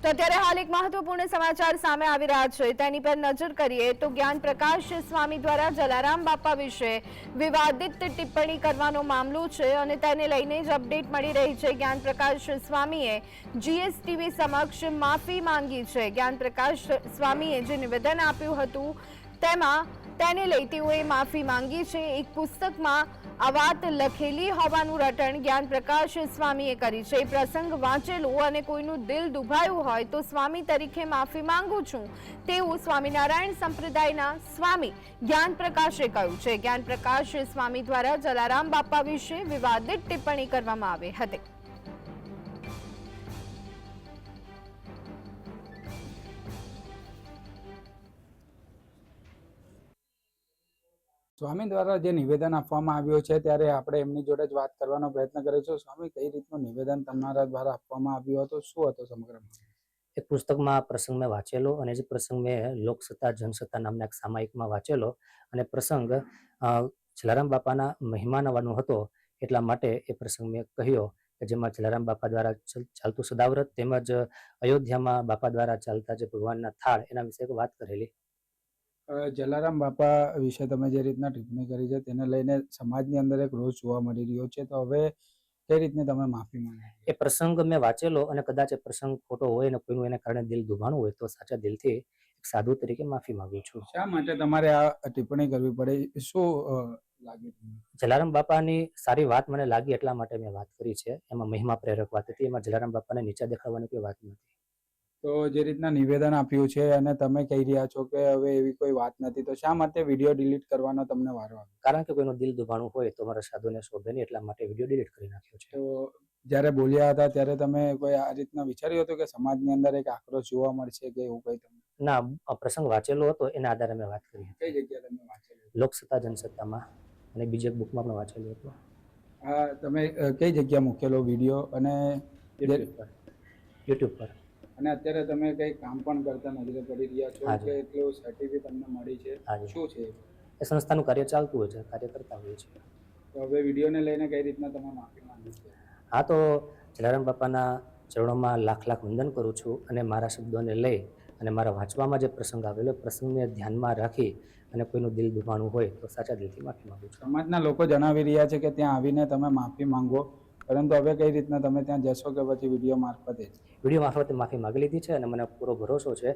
તો અત્યારે હાલ એક મહત્વપૂર્ણ સમાચાર સામે આવી રહ્યા છે તેની પર નજર કરીએ તો જ્ઞાન પ્રકાશ સ્વામી દ્વારા જલારામ બાપા વિશે વિવાદિત ટિપ્પણી કરવાનો મામલો છે અને તેને લઈને જ અપડેટ મળી રહી છે। જ્ઞાન પ્રકાશ સ્વામીએ જીએસટીવી સમક્ષ માફી માંગી છે। જ્ઞાન પ્રકાશ સ્વામીએ જે નિવેદન આપ્યું હતું તેમાં તેને લઈ તેઓએ માફી માંગી છે। એક પુસ્તકમાં આ વાત લખેલી હોવાનું રટણ જ્ઞાન પ્રકાશ સ્વામીએ કરી છે। પ્રસંગ વાંચેલું અને કોઈનું દિલ દુભાયું હોય તો સ્વામી તરીકે માફી માંગુ છું તેવું સ્વામિનારાયણ સંપ્રદાયના સ્વામી જ્ઞાન પ્રકાશે કહ્યું છે। જ્ઞાન પ્રકાશ સ્વામી દ્વારા જલારામ બાપા વિશે વિવાદિત ટિપ્પણી કરવામાં આવી હતી। સ્વામી દ્વારા જે નિવેદન આપવામાં આવ્યું છે ત્યારે આપણે એમની જોડે જ વાત કરવાનો પ્રયત્ન કરીશું। સ્વામી, કઈ રીતનું નિવેદન તમારા દ્વારા આપવામાં આવ્યું હતું, શું હતો સમગ્ર? એક પુસ્તકમાં પ્રસંગ મેં વાંચેલો અને જે પ્રસંગ મેં લોકસત્તા જનસત્તા નામના એક સામાયિકમાં વાંચેલો અને પ્રસંગ જલારામ બાપાના મહિમાનવાનો હતો એટલા માટે એ પ્રસંગ મેં કહ્યો કે જેમાં જલારામ બાપા દ્વારા ચાલતું સદાવ્રત તેમજ અયોધ્યામાં બાપા દ્વારા ચાલતા જે ભગવાનના થાળ એના વિશે વાત કરેલી। જલારામ બાપા વિશે તમે જે રીતના ટિપ્પણી કરી છે તેને લઈને સમાજની અંદર એક રોષ જોવા મળી રહ્યો છે, તો હવે કઈ રીતને તમે માફી માંગી? એ પ્રસંગ મેં વાંચેલો અને કદાચ એ પ્રસંગ ખોટો હોય ને કોઈનું એને કારણે દિલ દુભાણું હોય તો સાચા દિલથી એક સાધુ તરીકે માફી માંગુ છું। શા માટે તમારે આ ટિપ્પણી કરવી પડે, શું લાગે? જલારામ બાપાની સારી વાત મને લાગી એટલા માટે મેં વાત કરી છે। એમાં મહિમા પ્રેરક વાત હતી, એમાં જલારામ બાપાને નીચા દેખાડવાની કોઈ વાત નથી। તો જે રીતના નિવેદન આપ્યું છે અને તમે કહી રહ્યા છો કે હવે એવી કોઈ વાત નથી, તો શા માટે વિડીયો ડિલીટ કરવાનો તમને વારો આવ્યો? કારણ કે કોઈનું દિલ દુભાણું હોય તો મારા સાધુને શોભે નહીં એટલા માટે વિડીયો ડિલીટ કરી નાખ્યો છે। તો જ્યારે બોલ્યા હતા ત્યારે તમે કોઈ આ રીતના વિચાર્યું હતું કે સમાજની અંદર એક આક્રોશ જોવા મળશે કે એવું કંઈ? તમે ના, પ્રસંગ વાંચેલો હતો એના આધારે મેં વાત કરી। કઈ જગ્યાએ તમે વાંચેલું? લોકસત્તા જનસત્તામાં અને બીજી એક બુકમાં પણ વાંચેલું હતું। હા, તમે કઈ જગ્યા મૂકેલો વિડીયો? અને યુટ્યુબ પર। અને અત્યારે તમે કઈ કામ પણ કરતા નજરે પડી રહ્યા છો કે એટલું સર્ટિફિકેટ તમને મળી છે, શું છે? એ સંસ્થાનું કાર્ય ચાલતું હોય છે, કાર્ય કરતા હોય છે। તો હવે વિડીયોને લઈને કઈ રીતના તમે માફી માંગી છે? હા, તો જલારામ બાપાના ચરણોમાં લાખ લાખ વંદન કરું છું અને મારા શબ્દોને લઈ અને મારા વાંચવામાં જે પ્રસંગ આવેલો પ્રસંગને ધ્યાનમાં રાખી અને કોઈનું દિલ દુભાણું હોય તો સાચા દિલથી માફી માંગુ છું। સમાજના લોકો જણાવી રહ્યા છે કે ત્યાં આવીને તમે માફી માંગો, પરંતુ હવે કઈ રીતના તમે ત્યાં જશો કે પછી વિડીયો મારફતે? વિડીયો મારફતે માફી માગી લીધી છે અને મને પૂરો ભરોસો છે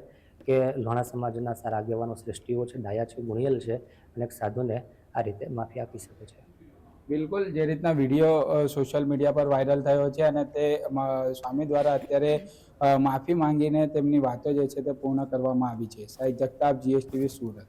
કે લોહાણા સમાજના સારા આગેવાનો શ્રેષ્ઠીઓ છે, ડાયા છે, ગુણિયલ છે અને એક સાધુને આ રીતે માફી આપી શકે છે। બિલકુલ, જે રીતના વિડીયો સોશિયલ મીડિયા પર વાયરલ થયો છે અને તે સ્વામી દ્વારા અત્યારે માફી માંગીને તેમની વાતો જે છે તે પૂર્ણ કરવામાં આવી છે। સાહેબ જગતાપ, જીએસટીવી, સુરત।